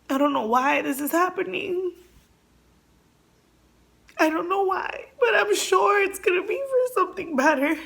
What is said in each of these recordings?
I don't know why this is happening. I don't know why, but I'm sure it's gonna be for something better.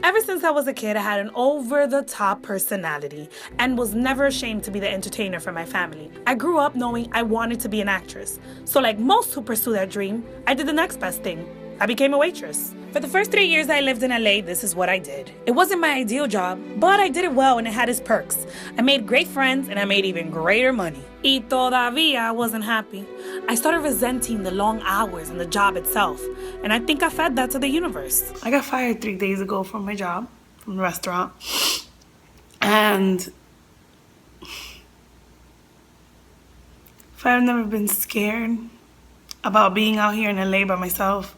Ever since I was a kid, I had an over-the-top personality and was never ashamed to be the entertainer for my family. I grew up knowing I wanted to be an actress. So like most who pursue that dream, I did the next best thing. I became a waitress. For the first 3 years I lived in LA, this is what I did. It wasn't my ideal job, but I did it well and it had its perks. I made great friends and I made even greater money. Y todavía I wasn't happy. I started resenting the long hours and the job itself, and I think I fed that to the universe. I got fired 3 days ago from my job, from the restaurant, and if I've never been scared about being out here in LA by myself,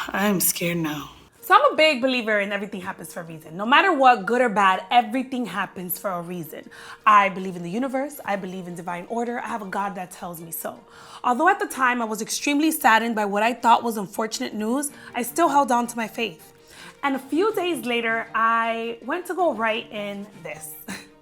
I'm scared now. So I'm a big believer in everything happens for a reason. No matter what, good or bad, everything happens for a reason. I believe in the universe. I believe in divine order. I have a God that tells me so. Although at the time I was extremely saddened by what I thought was unfortunate news, I still held on to my faith. And a few days later, I went to go write in this.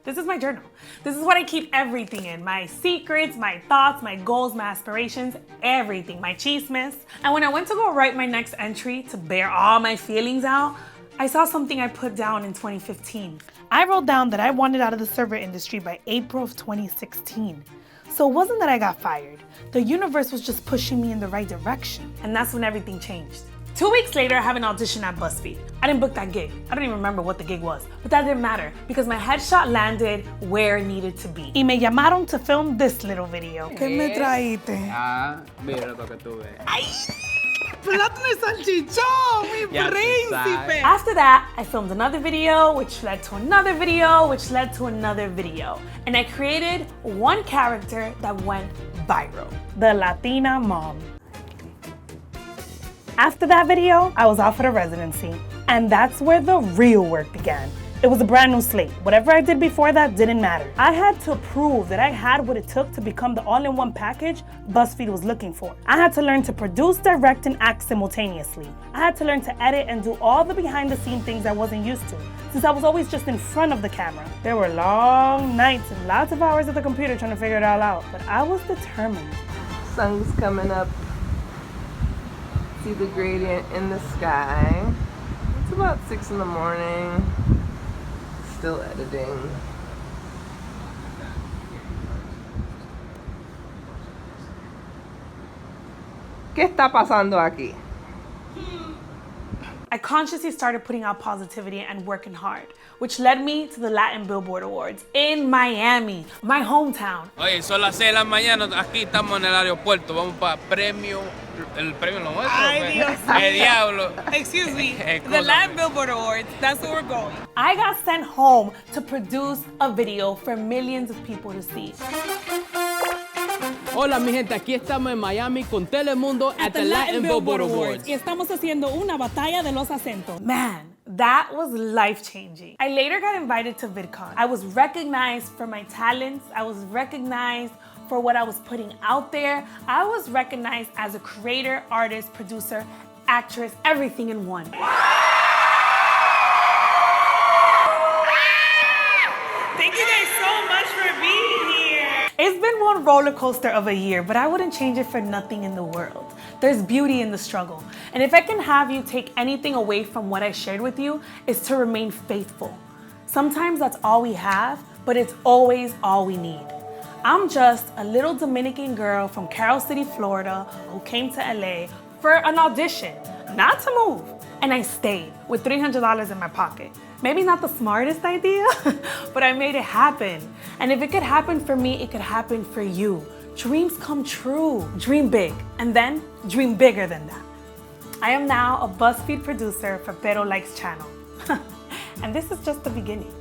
This is my journal. This is what I keep everything in. My secrets, my thoughts, my goals, my aspirations, everything, my chismes. And when I went to go write my next entry to bear all my feelings out, I saw something I put down in 2015. I wrote down that I wanted out of the server industry by April of 2016. So it wasn't that I got fired. The universe was just pushing me in the right direction. And that's when everything changed. 2 weeks later, I have an audition at BuzzFeed. I didn't book that gig. I don't even remember what the gig was, but that didn't matter because my headshot landed where it needed to be. Y me llamaron to film this little video. ¿Qué me traíste? Mira lo que tú ves. ¡Ay! ¡Plátano de salchichón, mi príncipe! After that, I filmed another video, which led to another video, which led to another video. And I created one character that went viral. The Latina mom. After that video, I was offered a residency, and that's where the real work began. It was a brand new slate. Whatever I did before that didn't matter. I had to prove that I had what it took to become the all-in-one package BuzzFeed was looking for. I had to learn to produce, direct, and act simultaneously. I had to learn to edit and do all the behind-the-scenes things I wasn't used to, since I was always just in front of the camera. There were long nights and lots of hours at the computer trying to figure it all out, but I was determined. Sun's coming up. See the gradient in the sky. It's about 6 in the morning. Still editing. ¿Qué está pasando aquí? I consciously started putting out positivity and working hard, which led me to the Latin Billboard Awards in Miami, my hometown. Oye, son las 6 de la mañana, aquí estamos en el aeropuerto, vamos para el premio lo nuestro. Ay, Dios El diablo. Excuse me, the Latin Billboard Awards, that's where we're going. I got sent home to produce a video for millions of people to see. Hola mi gente, aquí estamos en Miami con Telemundo at the Latin Billboard Awards. Y estamos haciendo una batalla de los acentos. Man, that was life-changing. I later got invited to VidCon. I was recognized for my talents. I was recognized for what I was putting out there. I was recognized as a creator, artist, producer, actress, everything in one. Thank you guys so much for being here. It's been one roller coaster of a year, but I wouldn't change it for nothing in the world. There's beauty in the struggle. And if I can have you take anything away from what I shared with you, it's to remain faithful. Sometimes that's all we have, but it's always all we need. I'm just a little Dominican girl from Carol City, Florida, who came to LA for an audition, not to move. And I stayed with $300 in my pocket. Maybe not the smartest idea, but I made it happen. And if it could happen for me, it could happen for you. Dreams come true. Dream big, and then dream bigger than that. I am now a BuzzFeed producer for Pero Likes channel. And this is just the beginning.